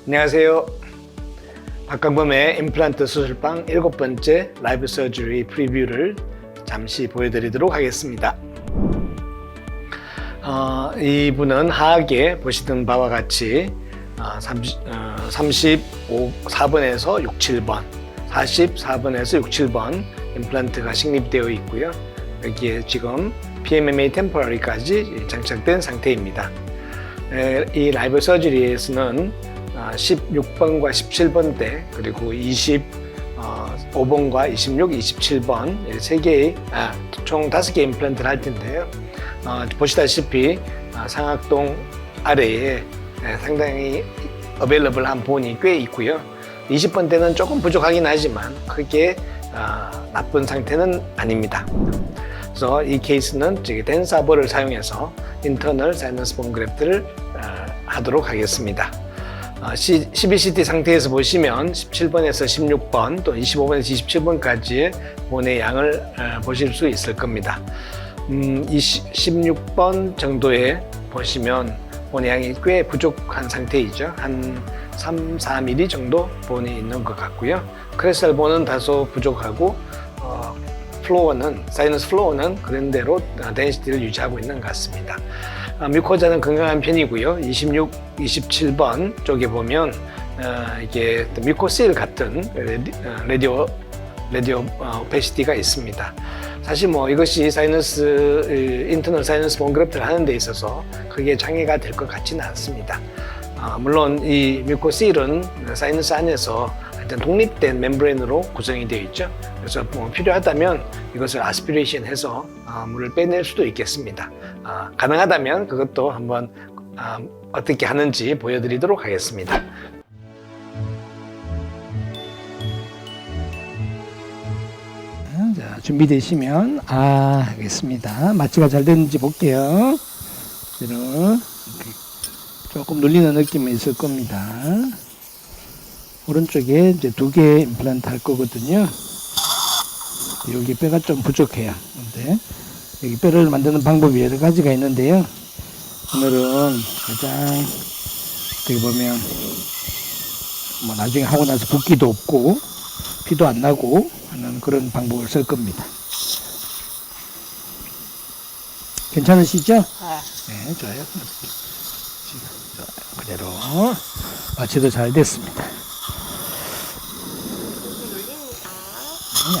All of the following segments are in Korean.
안녕하세요. 박강범의 임플란트 수술방 7번째 라이브 서저리 프리뷰를 잠시 보여드리도록 하겠습니다. 이분은 하악에 보시던 바와 같이 4번에서 6, 7번, 44번에서 6, 7번 임플란트가 식립되어 있고요. 여기에 지금 PMMA 템포러리까지 장착된 상태입니다. 이 라이브 서저리에서는 16번과 17번대 그리고 25번과 26, 27번 3개의 총 5개의 임플란트를 할 텐데요. 보시다시피 상악동 아래에 상당히 어베일러블한 본이 꽤 있고요. 20번대는 조금 부족하긴 하지만 크게 나쁜 상태는 아닙니다. 그래서 이 케이스는 댄사버를 사용해서 인터널 사이너스 본 그래프트를 하도록 하겠습니다. 12CT 상태에서 보시면 17번에서 16번 또 25번에서 27번까지의 본의 양을 보실 수 있을 겁니다. 16번 정도에 보시면 본의 양이 꽤 부족한 상태이죠. 한 3, 4mm 정도 본이 있는 것 같고요. 크레스탈 본은 다소 부족하고 플로어는 사이너스 플로어는 그런대로 덴시티를 유지하고 있는 것 같습니다. 뮤코자는 건강한 편이고요. 26, 27번 쪽에 보면 이게 뮤코실 같은 라디오 오페시티가 있습니다. 사실 이것이 사이너스 인터널 사이너스 본 그래프트를 하는 데 있어서 크게 장애가 될 것 같지는 않습니다. 물론 이 뮤코실은 사이너스 안에서 독립된 멤브레인으로 구성이 되어 있죠. 그래서 필요하다면 이것을 아스피레이션 해서 물을 빼낼 수도 있겠습니다. 가능하다면 그것도 한번 어떻게 하는지 보여드리도록 하겠습니다. 자, 준비되시면 하겠습니다. 마취가 잘 됐는지 볼게요. 이렇게 조금 눌리는 느낌이 있을 겁니다. 오른쪽에 이제 2개 임플란트 할 거거든요. 여기 뼈가 좀 부족해요. 근데 여기 뼈를 만드는 방법이 여러 가지가 있는데요. 오늘은 가장 여기 보면 나중에 하고 나서 붓기도 없고 피도 안 나고 하는 그런 방법을 쓸 겁니다. 괜찮으시죠? 네, 좋아요. 그대로 마취도 잘 됐습니다.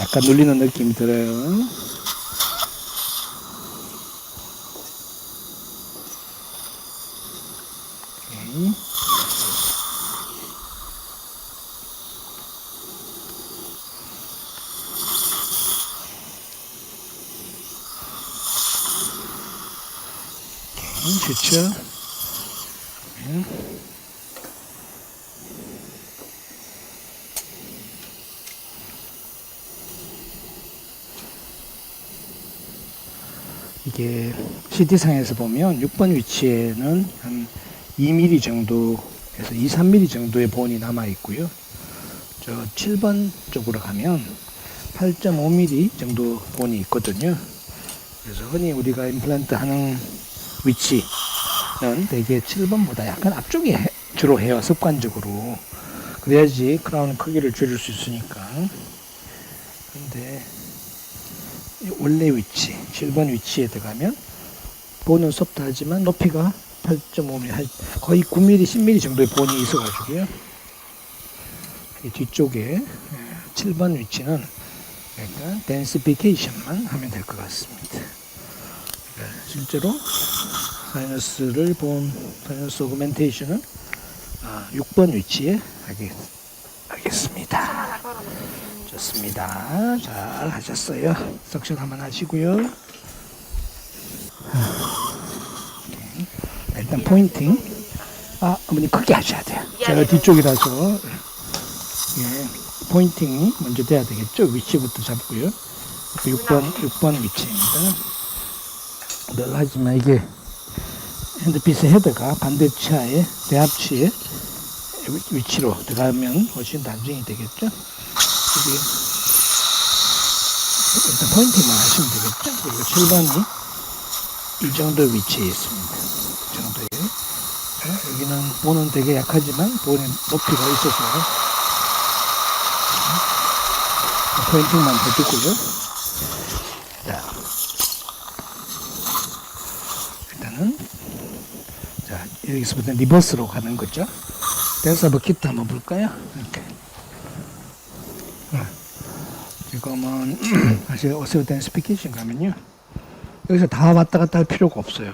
약간 눌리는 느낌이 들어요. 오케이. 오케이, 좋죠. 이게 CT상에서 보면 6번 위치에는 한 2mm 정도에서 2, 3mm 정도의 본이 남아 있고요. 저 7번 쪽으로 가면 8.5mm 정도 본이 있거든요. 그래서 흔히 우리가 임플란트 하는 위치는 대개 7번보다 약간 앞쪽에 주로 해요. 습관적으로. 그래야지 크라운 크기를 줄일 수 있으니까. 근데 원래 위치, 7번 위치에 들어가면 본은 소프트하지만 높이가 8.5mm, 거의 9mm, 10mm 정도의 본이 있어가지고요. 이 뒤쪽에 7번 위치는 그러니까 덴시피케이션만 하면 될 것 같습니다. 실제로 사이너스 오그멘테이션은 6번 위치에 하겠습니다. 좋습니다. 잘 하셨어요. 석션 한번 하시고요. 일단 포인팅. 어머니 크게 하셔야 돼요. 제가 뒤쪽이라서 포인팅이 먼저 돼야 되겠죠. 위치부터 잡고요. 6번 위치입니다. 늘 하지만 이게 핸드피스 헤드가 반대 치아의 대합치의 위치로 들어가면 훨씬 단정이 되겠죠. 일단 포인팅만 하시면 되겠죠. 그리고 7번이 이 정도 위치에 있습니다. 이 정도에. 여기는 본은 되게 약하지만 본의 높이가 있어서 포인팅만 해두고요. 자, 일단은 자, 여기서부터 리버스로 가는 거죠. 댄서 버킷 한번 볼까요? 이렇게. 지금은 사실 어세오 댄스 피켓싱 가면요. 여기서 다 왔다 갔다 할 필요가 없어요.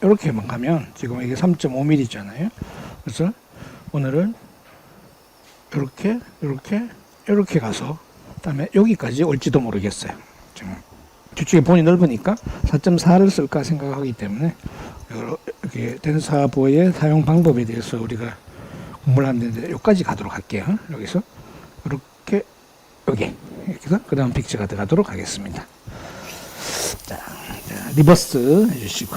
이렇게만 가면 지금 이게 3.5mm잖아요. 그래서 오늘은 이렇게 가서 그다음에 여기까지 올지도 모르겠어요. 지금 뒤쪽에 본이 넓으니까 4.4를 쓸까 생각하기 때문에 이렇게 댄서보의 사용 방법에 대해서 우리가 공부를 하는데 여기까지 가도록 할게요. 여기서 이렇게 이렇게 해서 그 다음 픽처가 들어가도록 하겠습니다. 자, 리버스 해주시고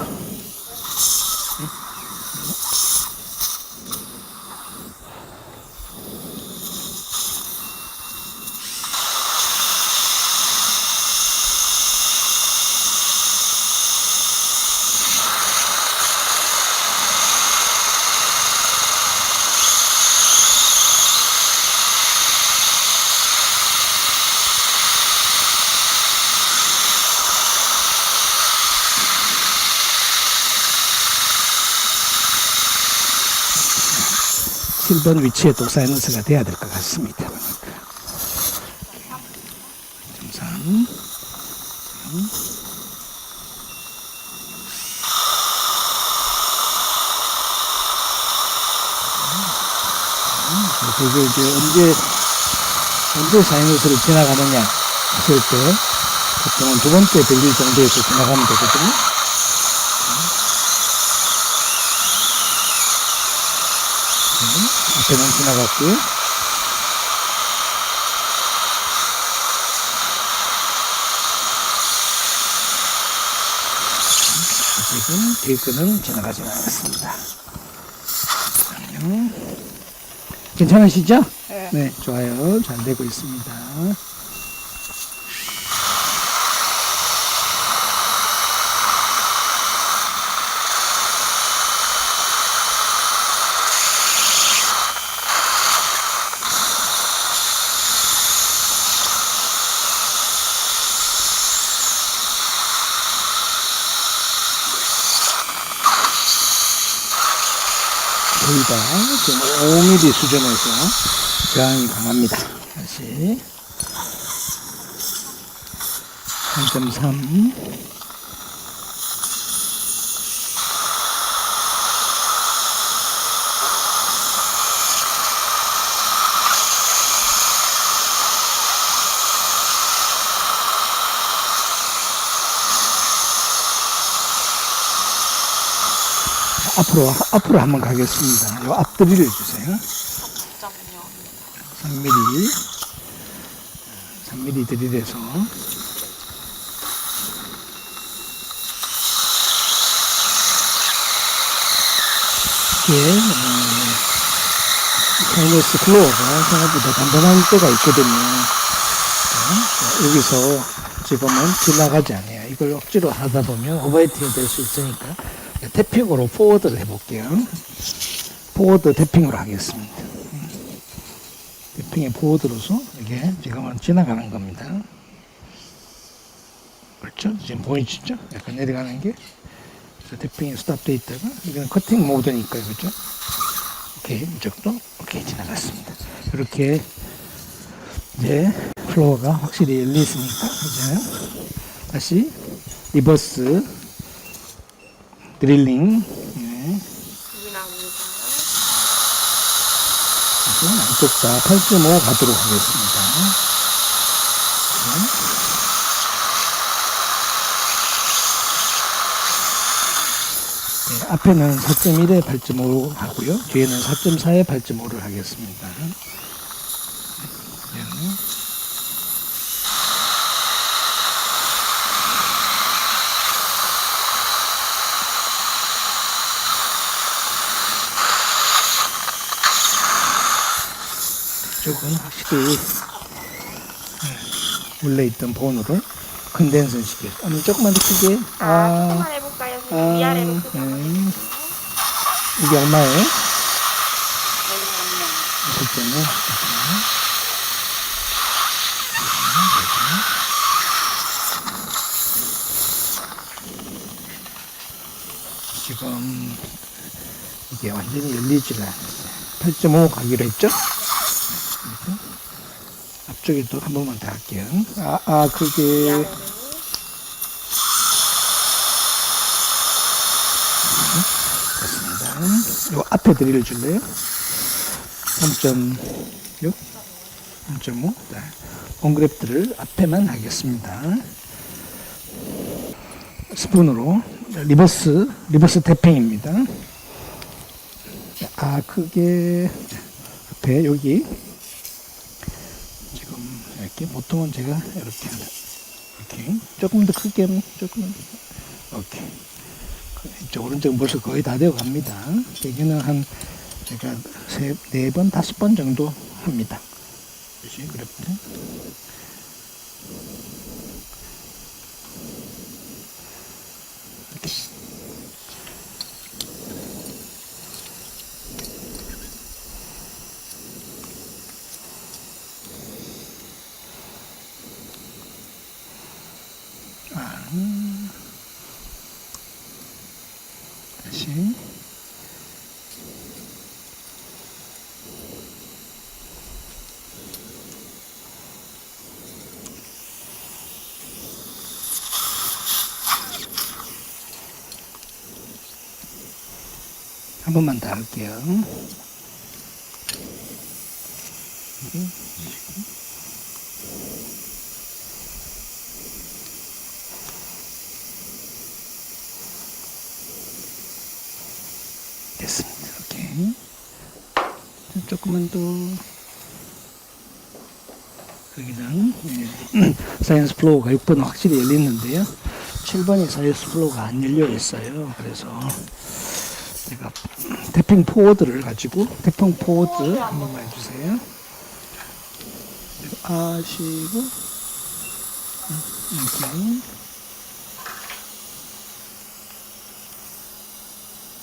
번 위치에 또 사이너스가 돼야 될 것 같습니다. 3. 그게 이제 언제 사이너스를 지나가느냐 했을 때 보통은 두 번째 벨릴 정도에서 지나가면 되거든요. 앞에는 지나갔고요. 지금 뒤에 끈은 지나가지 않았습니다. 괜찮으시죠? 네. 네, 좋아요. 잘 되고 있습니다. 거의 다 지금 5mm 수준에서 저항이 강합니다. 다시 3.3 앞으로 한번 가겠습니다. 요 앞드릴을 주세요. 3mm 드릴에서 이게 사이너스 플로어가 생각보다 단단한 때가 있거든요. 여기서 지금은 지나가지 않아요. 이걸 억지로 하다 보면 오버히팅이 될 수 있으니까 태핑으로 포워드를 해볼게요. 포워드 태핑으로 하겠습니다. 태핑의 포워드로서 이게 지금은 지나가는 겁니다. 그렇죠? 지금 보이시죠? 약간 내려가는 게. 그래서 태핑이 스탑돼 있다가 이건 커팅 모드니까 그렇죠? 오케이, 이쪽도 오케이 지나갔습니다. 이렇게 이제 플로어가 확실히 열리있으니까 이제 다시 리버스 드릴링. 네. 양쪽 다 8.5 가도록 하겠습니다. 네. 네, 앞에는 4.1에 8.5 하고요. 뒤에는 4.4에 8.5를 하겠습니다. 네. 이쪽은 확실히 원래 있던 본으로 컨덴서 시켜요. 조금만 더 크게. 조금만 해볼까요? 선생님? 위아래로 크게 한번 해볼까요? 이게 얼마예요? 10점이요? 지금 이게 완전히 열리지가 않았어요. 8.5 가기로 했죠? 앞쪽에 또 한 번만 더 할게요. 그게 위아래로. 됐습니다. 요 앞에 드릴 줄래요? 3.6, 3.5. 온그래프트를 앞에만 하겠습니다. 스푼으로 리버스 태핑입니다. 크게 앞에 여기 지금 이렇게 보통은 제가 이렇게 조금 더 크게 조금 오케이. 이쪽 오른쪽 벌써 거의 다 되어 갑니다. 여기는 한 제가 4번, 5번 정도 합니다. 그래프트. 다시. 한 번만 더 할게요. 됐습니다. 오케이. 조금만 더. 여기는 사이언스 플로우가 6번은 확실히 열리는데요. 7번이 사이언스 플로우가 안 열려 있어요. 그래서 제가 태핑 포워드를 가지고 태핑 포워드 한 번만 해주세요. 아시고 이렇게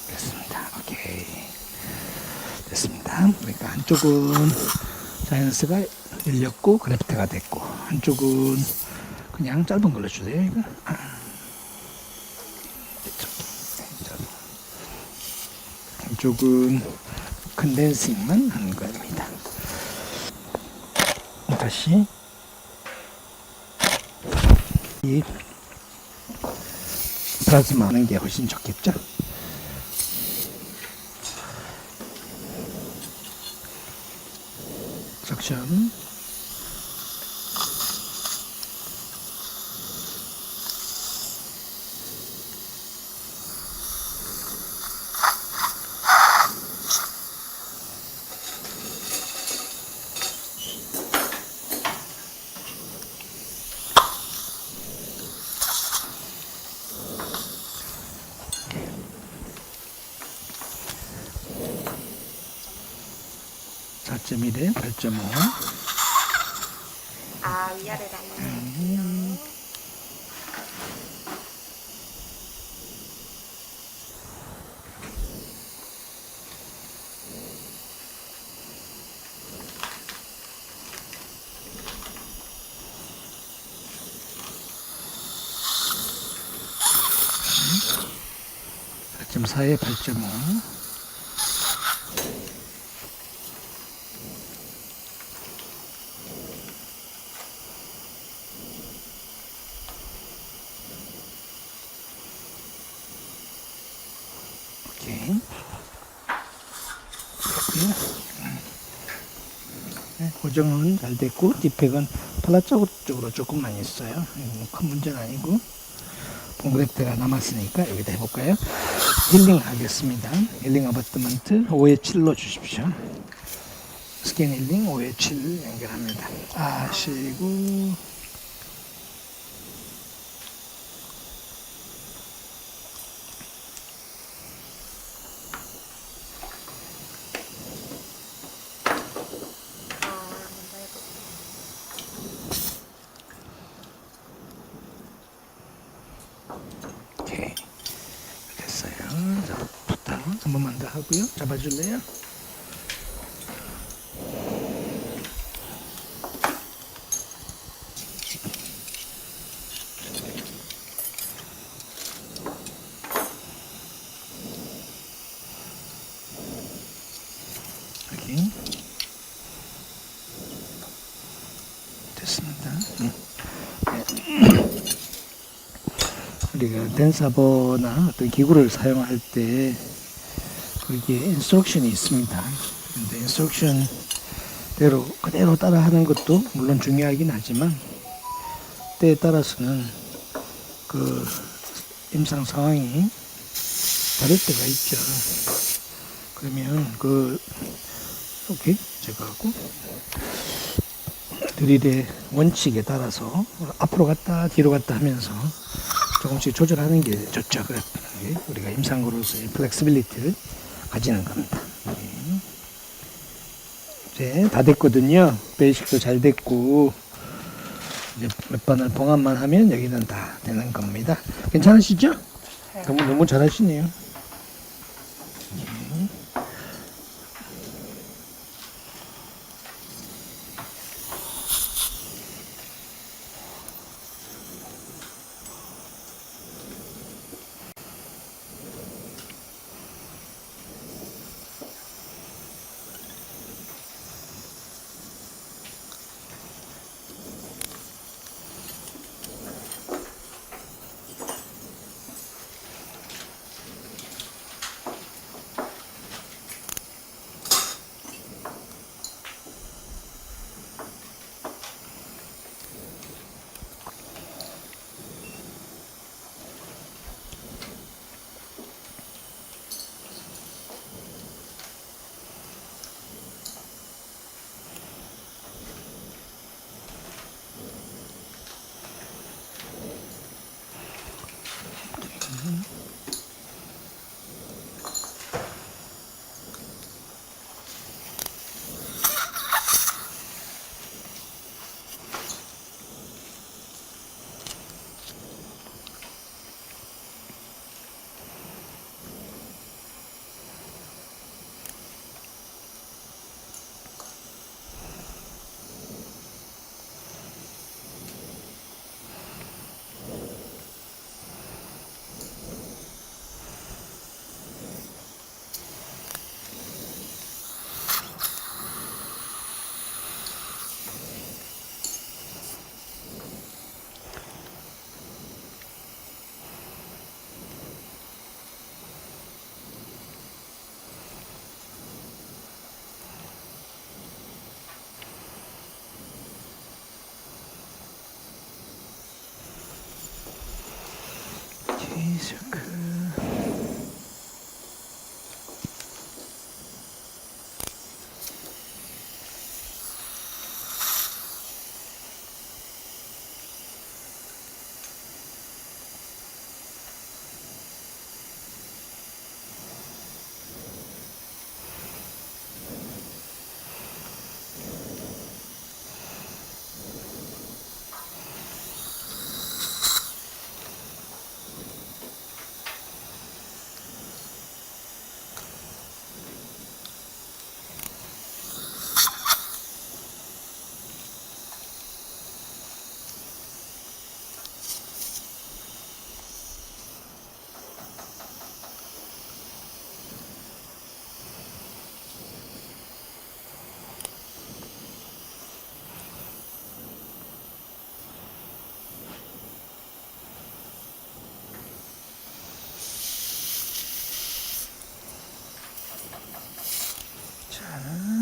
됐습니다. 오케이 됐습니다. 그러니까 한쪽은 사이언스가 열렸고 그래프트가 됐고 한쪽은 그냥 짧은 걸로 주세요. 이거. 한쪽은 컨덴싱만 하는 겁니다. 다시 이 플라즈마 하는 게 훨씬 좋겠죠? 석션 (4.1에) 8.5 위아래로 한번. (4.4에) 8.5 오케이. 네, 고정은 잘 됐고 디팩은 팔라 쪽으로 조금만 있어요. 큰 문제는 아니고 봉그래프트가 남았으니까 여기다 해볼까요? 힐링 하겠습니다. 힐링 어바트먼트 5에 7로 주십시오. 스캔 힐링 5에 7 연결합니다. 아시고 먼저 해볼게요. 하고요. 잡아줄래요? 여기 됐습니다. 우리가 덴사버나 어떤 기구를 사용할 때 거기에 인스트럭션이 있습니다. 근데 인스트럭션대로 그대로 따라 하는 것도 물론 중요하긴 하지만 때에 따라서는 그 임상 상황이 다를 때가 있죠. 그러면 이렇게 제가 하고 드릴의 원칙에 따라서 앞으로 갔다 뒤로 갔다 하면서 조금씩 조절하는 게 좋죠. 그래 우리가 임상으로서의 플렉시빌리티를 가지는 겁니다. 이제 다 됐거든요. 베이식도 잘 됐고 이제 몇 번을 봉합만 하면 여기는 다 되는 겁니다. 괜찮으시죠? 너무 잘하시네요. 계속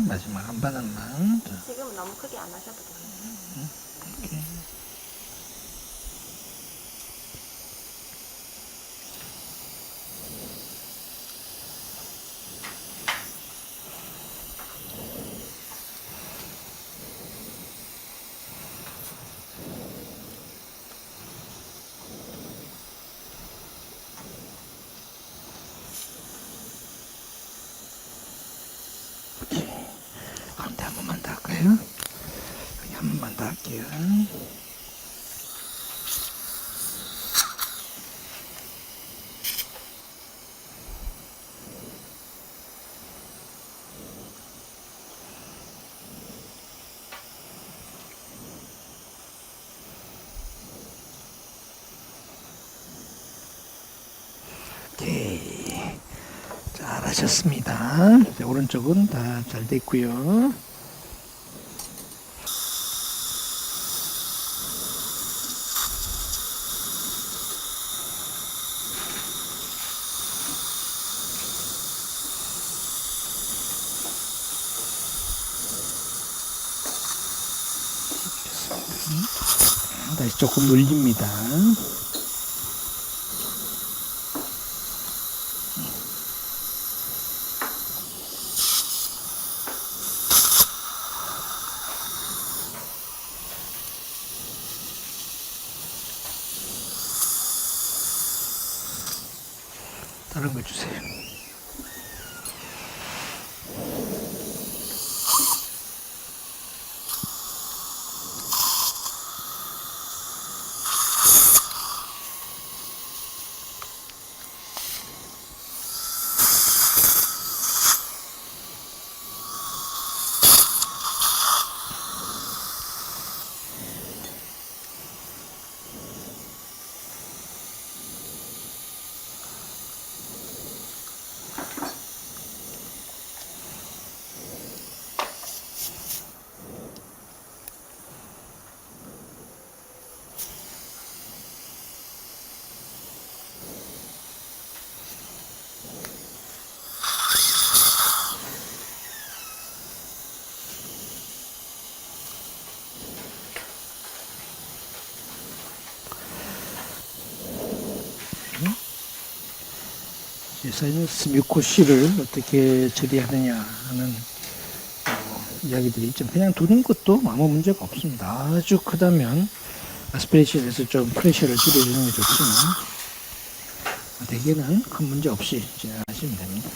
마지막 한 바닥만. 지금은 너무 크게 안 하셔도 돼요. 이렇게. 가운데 한 번만 더 할까요? 여기 한 번만 수고하셨습니다. 이제 오른쪽은 다 잘 됐고요. 다시 조금 눌립니다. 다른 거 주세요. 사이너스 뮤코시를 어떻게 처리하느냐 하는 이야기들이 있죠. 그냥 두는 것도 아무 문제가 없습니다. 아주 크다면 아스피레이션에서 좀 프레셔를 줄여주는 게 좋지만 대개는 큰 문제 없이 진행하시면 됩니다.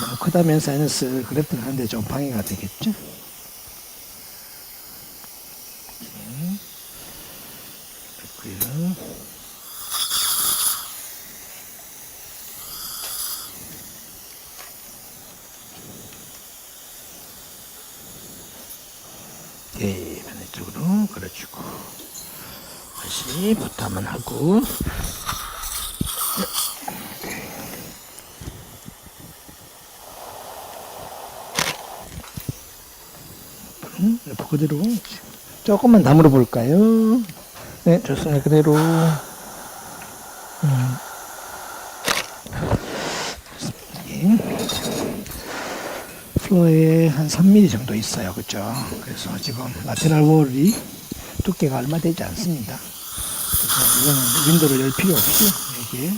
너무 크다면 사이너스 그래프를 하는데 좀 방해가 되겠죠. 됐고요. 예, 반대쪽으로 걸어주고 다시 부터 한번 하고 그대로 조금만 다물어 볼까요? 네, 좋습니다. 그대로 플로어에 한 3mm 정도 있어요. 그죠? 그래서 지금 라테랄 월이 두께가 얼마 되지 않습니다. 그래서 이거는 윈도를 열 필요 없이 이게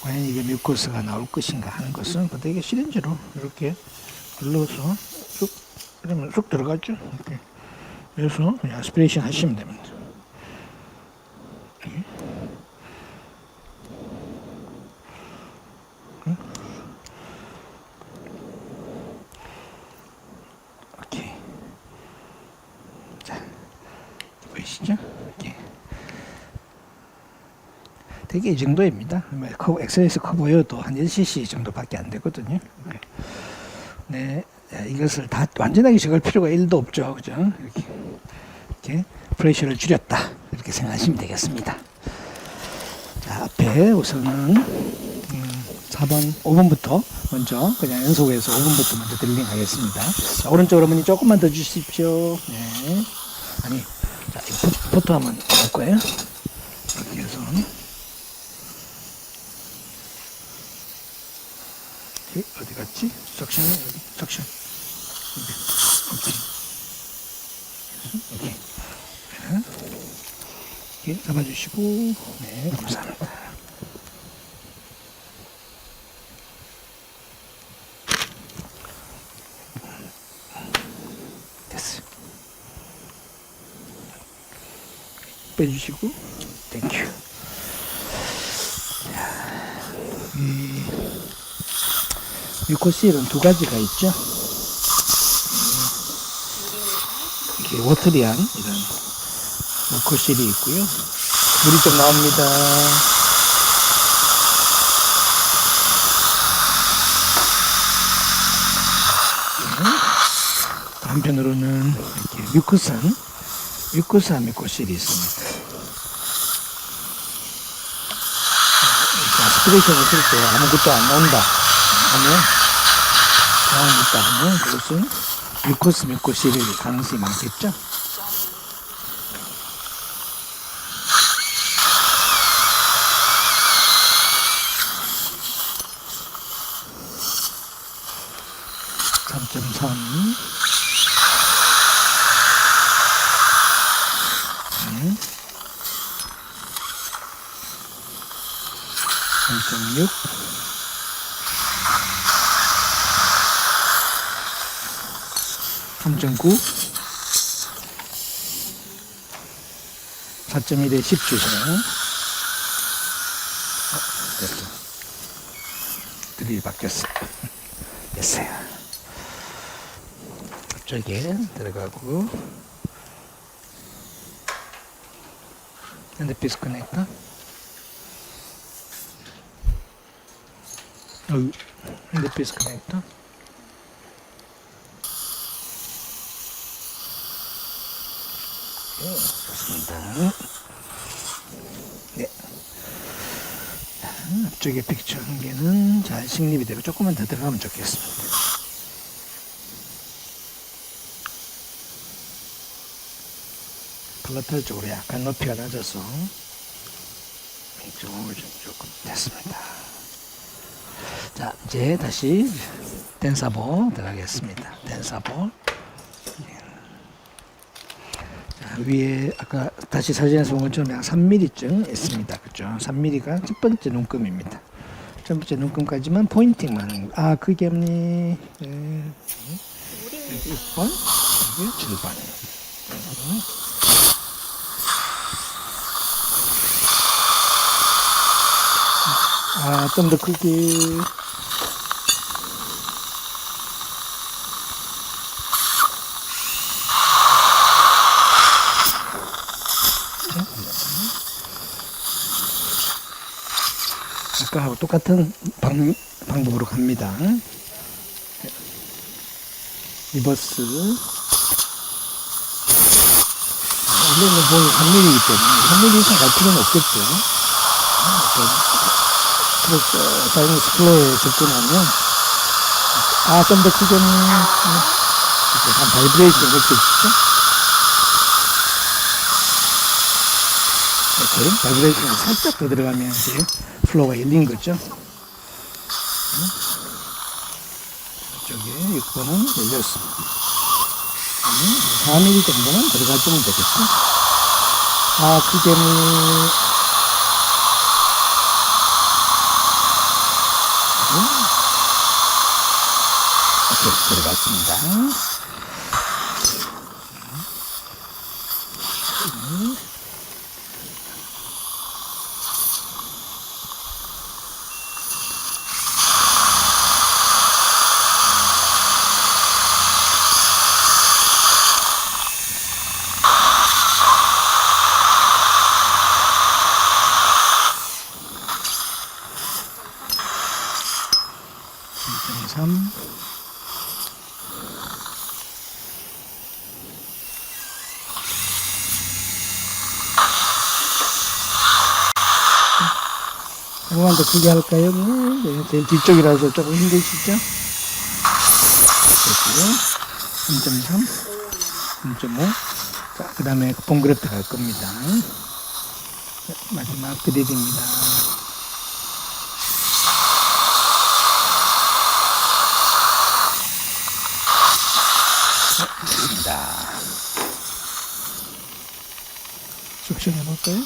과연 이게 뮤코스가 나올 것인가 하는 것은 되게 시린지로 이렇게 눌러서 쭉 이러면 쑥 들어가죠. 이렇게. 그래서 그냥 아스피레이션 하시면 됩니다. 보이시죠? 이렇게. 되게 이 정도입니다. 엑셀에서 커 보여도 한 1cc 정도밖에 안 되거든요. 네, 이것을 다 완전하게 적을 필요가 1도 없죠. 그죠? 이렇게 프레셔를 줄였다. 이렇게 생각하시면 되겠습니다. 자, 앞에 우선은 4번, 5번부터 먼저 그냥 연속해서 5번부터 먼저 드릴링 하겠습니다. 자, 오른쪽으로 어머니 조금만 더 주십시오. 네. 아니, 자, 포토 한번 할 거예요. 이렇게 해서. 어디 갔지? 석션, 여기, 석션. 오케이. 이렇게 잡아주시고, 네, 감사합니다. 됐어요. 빼주시고, 땡큐. 뮤코실은 두 가지가 있죠. 이게 워터리한 이런 뮤코실이 있고요. 물이 좀 나옵니다. 한편으로는 이렇게 뮤코스한 뮤코실이 있습니다. 이렇게 사츄레이션 했을 때 아무것도 안 나온다 하면 상황이 있다 하면 그것은 뮤코스일 가능성이 많겠죠. (3.3) 3.6 3.9 4.1에 10 주세요. 됐어. 드릴이 바뀌었어요. 됐어요. 앞쪽에 들어가고 핸드피스 커넥터 핸드피스 커넥터 좋습니다. 네. 앞쪽에 픽처 한 개는 잘 식립이 되고 조금만 더 들어가면 좋겠습니다. 플러터 쪽으로 약간 높이가 낮아서 이쪽을 좀 조금 됐습니다. 자, 이제 다시 댄사볼 들어가겠습니다. 댄사볼. 자, 위에 아까 다시 사진에서 본 것처럼 약 3mm쯤 있습니다. 그죠? 3mm가 첫 번째 눈금입니다. 첫 번째 눈금까지만 포인팅만 하는 거. 아, 그게 없니? 네. 6번, 여기 7번. 아, 좀 더 크게. 아까하고 똑같은 방법으로 갑니다. 리버스. 원래는 보이 3mm이기 때문에 3mm 이상 갈 필요는 없겠죠. 사이너스 플로어에 접근하면 좀 더 크게 한 바이브레이션 느껴지죠? 이렇게 바이브레이션이 살짝 더 들어가면 이제 플로어가 열린 거죠. 이쪽에 6번은 열렸습니다. 4mm 정도는 들어가주면 되겠죠? 크게 이렇게 들어갔습니다. 조금만 더 크게 할까요? 네, 제일 뒤쪽이라서 조금 힘드시죠? 됐고요. 3.3, 3.5. 자, 그 다음에 봉그래프트 갈 겁니다. 자, 마지막 드릴입니다. 됐습니다. 숙션 해볼까요?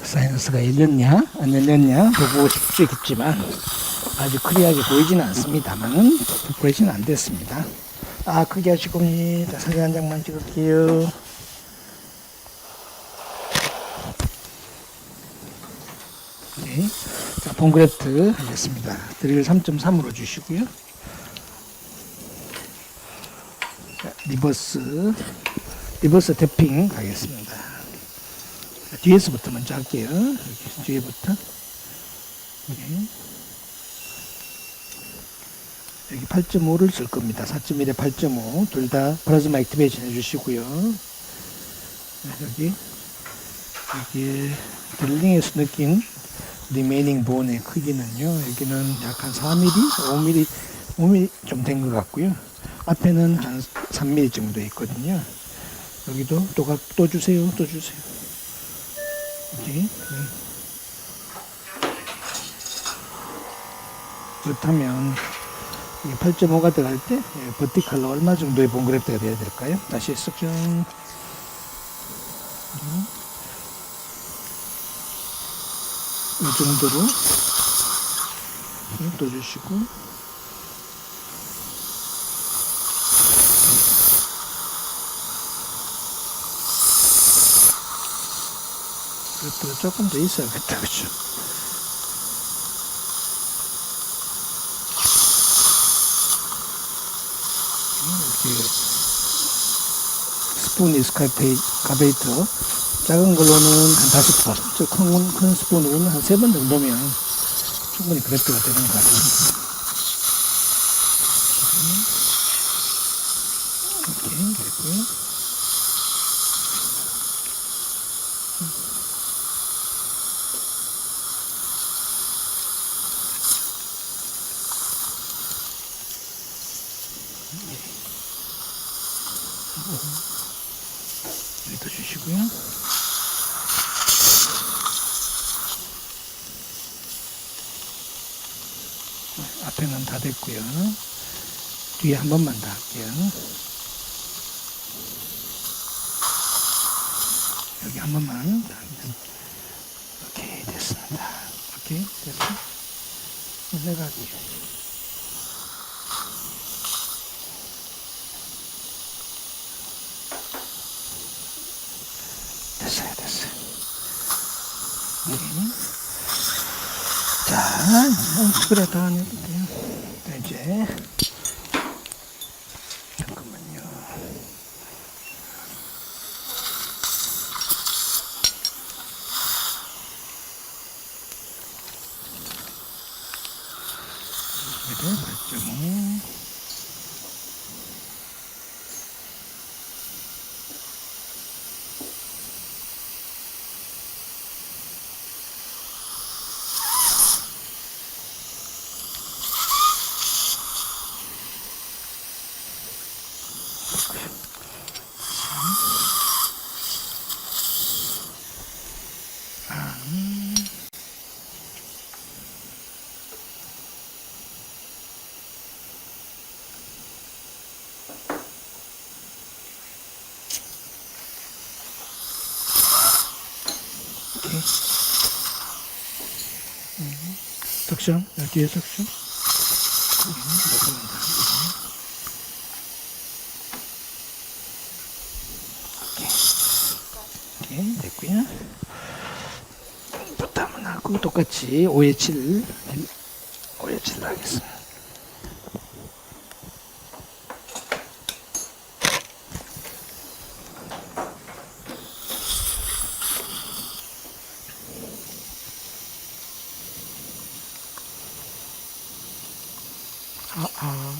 사이너스가 열렸냐 안 열렸냐 보고 싶겠지만 아주 클리어하게 보이지는 않습니다만 퍼포레이션은 안 됐습니다. 크게 하실 겁니다. 사진 한 장만 찍을게요. 네. 자, 봉그래프트 하겠습니다. 드릴 3.3으로 주시고요. 자, 리버스 태핑 가겠습니다. 뒤에서부터 먼저 할게요. 이렇게 뒤에부터. 네. 여기 8.5를 쓸 겁니다. 4.1에 8.5 둘 다 플라즈마 액티베이션 해주시고요. 여기 딜링에서 느낀 리메이닝 본의 크기는요. 여기는 약 한 4mm, 5mm 좀 된 것 같고요. 앞에는 한 3mm 정도 있거든요. 여기도 또 주세요. 여기. 그렇다면 8.5가 들어갈 때 버티컬로 얼마 정도의 본그래프가 돼야 될까요? 다시 석션. 이 정도로 떠주시고 그것도 조금 더 있어야겠다, 그죠? 이렇게 스푼 이스카베이터 작은 걸로는 한 5번, 큰 스푼으로는 한 3번 정도면 충분히 그래프가 되는 것 같습니다. 이렇게 됐고요. 여기도 주시고요. 앞에는 다 됐고요. 뒤에 한 번만 더 할게요. 여기 한 번만 더 하면 오케이 됐습니다. 오케이 됐어. 내가 됐어요. 자, 그래 다 안 해도 돼요. 자, 이제 잠깐만요. 이제 8.5 오케이. 석션, 뒤에 석션. 오케이, 됐고요. 부담은 하고 똑같이 5에 7 하겠습니다.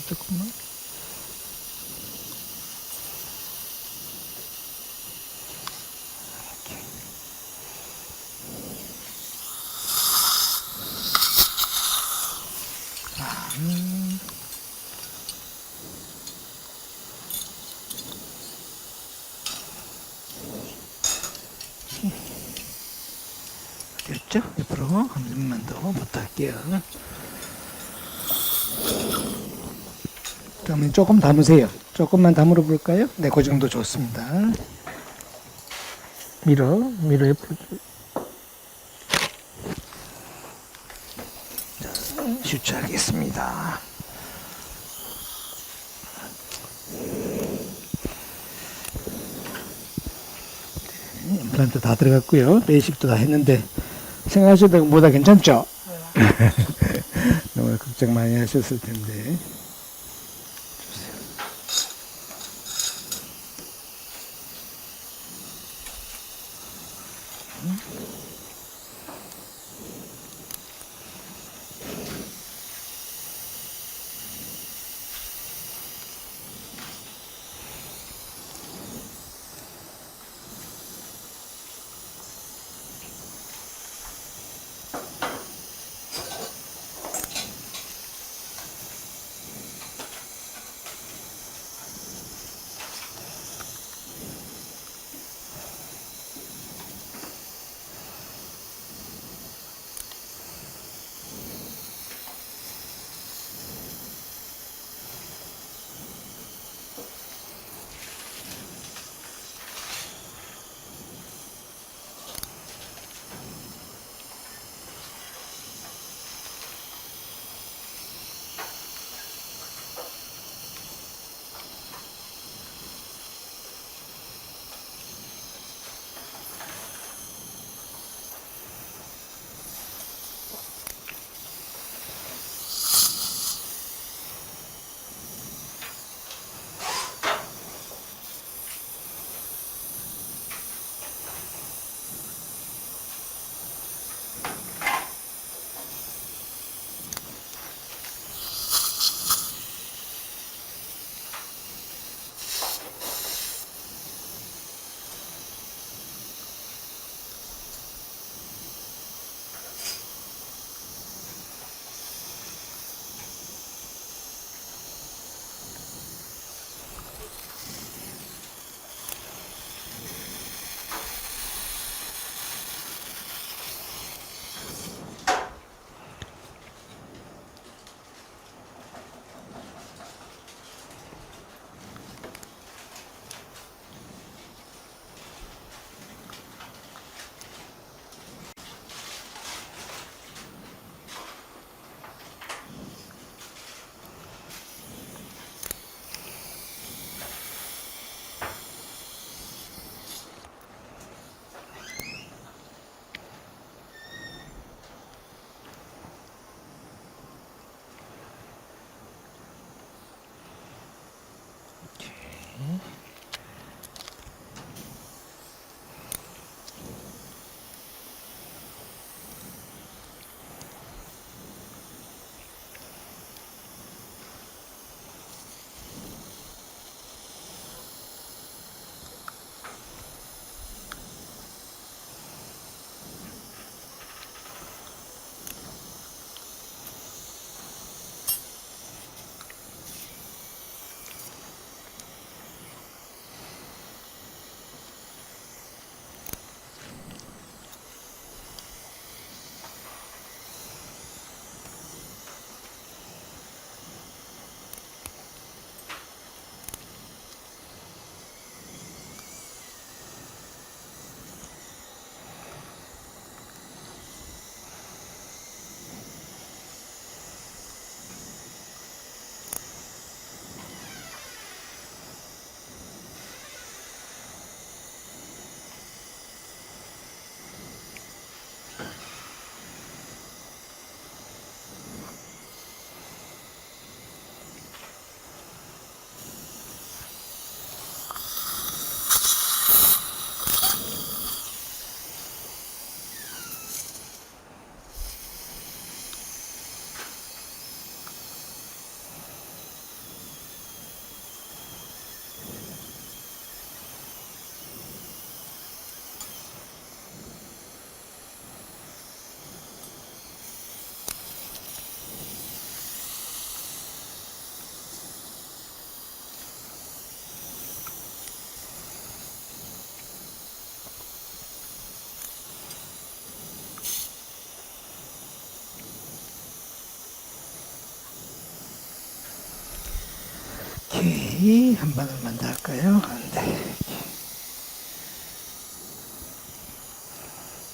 잠깐만. 됐죠? 옆으로 한 번만 더 부탁할게요. 그러면 조금 담으세요. 조금만 담으러 볼까요? 네, 그 정도 좋습니다. 밀어 옆으로. 자, 슈트하겠습니다. 임플란트 다 들어갔고요. 베이식도 다 했는데 생각하시던 것보다 괜찮죠? 너무 걱정 많이 하셨을 텐데. 오케이. 한 바늘만 더 할까요? 네.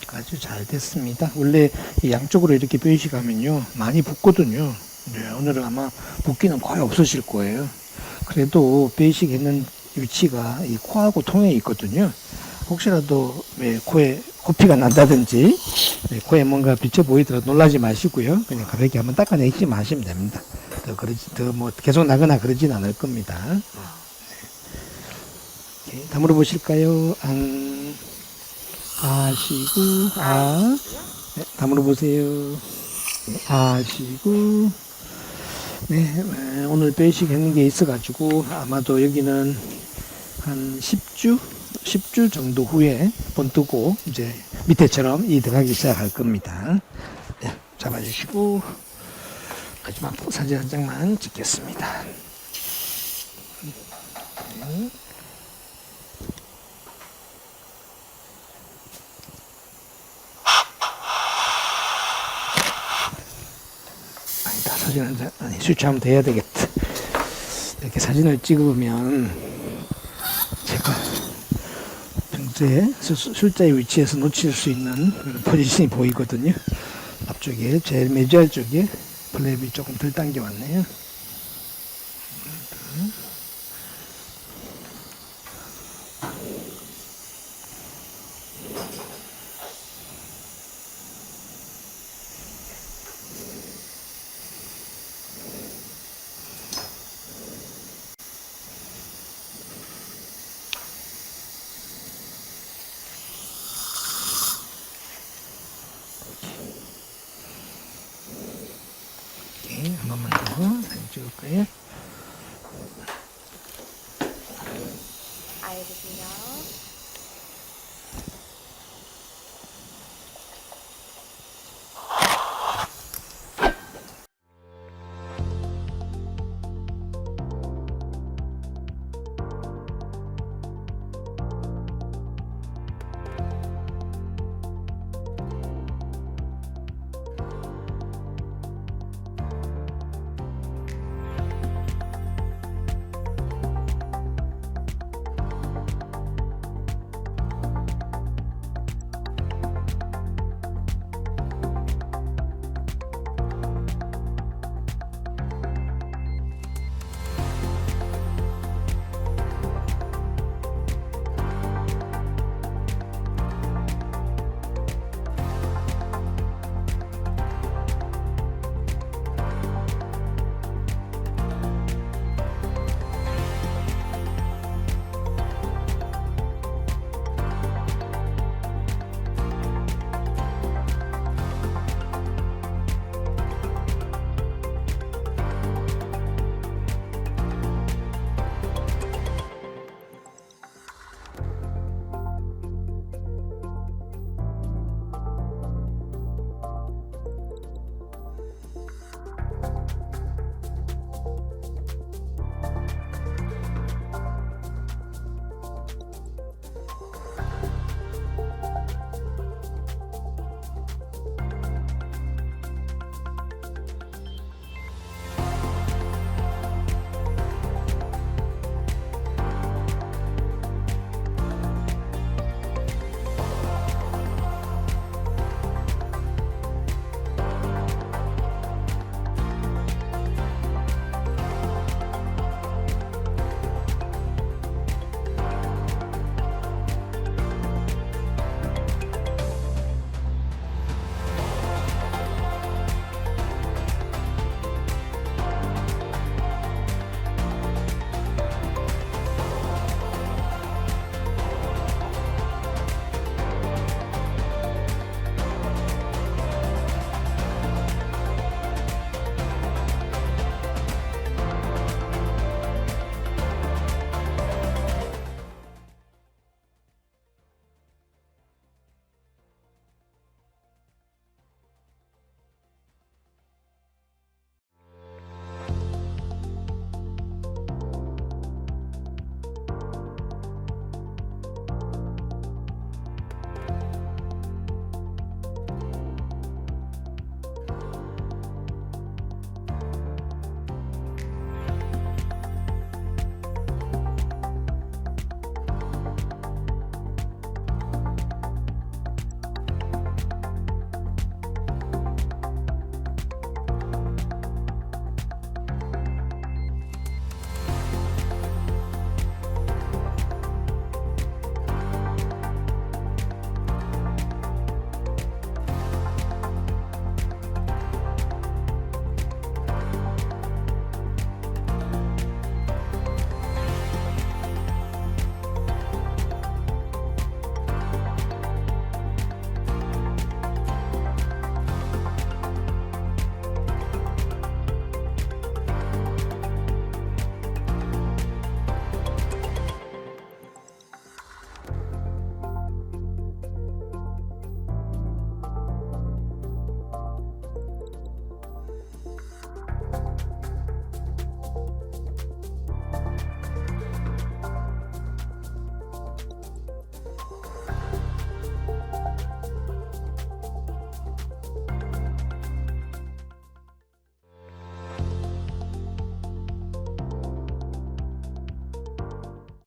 아주 잘 됐습니다. 원래 이 양쪽으로 이렇게 뾰식하면요 많이 붓거든요. 네, 오늘은 아마 붓기는 거의 없으실 거예요. 그래도 뾰식했는 위치가 이 코하고 통에 있거든요. 혹시라도 코에 코피가 난다든지 코에 뭔가 비쳐 보이더라도 놀라지 마시고요. 그냥 가볍게 한번 닦아내지 마시면 됩니다. 더 뭐 계속 나거나 그러진 않을 겁니다. 네. 다물어 보실까요? 안 아시고 네, 다물어 보세요. 네, 아시고 네, 오늘 뼈이식 했는 게 있어 가지고 아마도 여기는 한 10주 정도 후에 번뜨고 이제 밑에처럼 이 들어가기 시작할 겁니다. 네, 잡아주시고 마지막 사진 한 장만 찍겠습니다. 네. 아니다, 사진 한 장, 아니, 수치하면 돼야 되겠다. 이렇게 사진을 찍으면 제가 평소에 술자의 위치에서 놓칠 수 있는 포지션이 보이거든요. 앞쪽에, 제일 메주알 쪽에 플랩이 조금 덜 당겨왔네요. 한 번만 더 사진 찍을까요? 알겠습니다.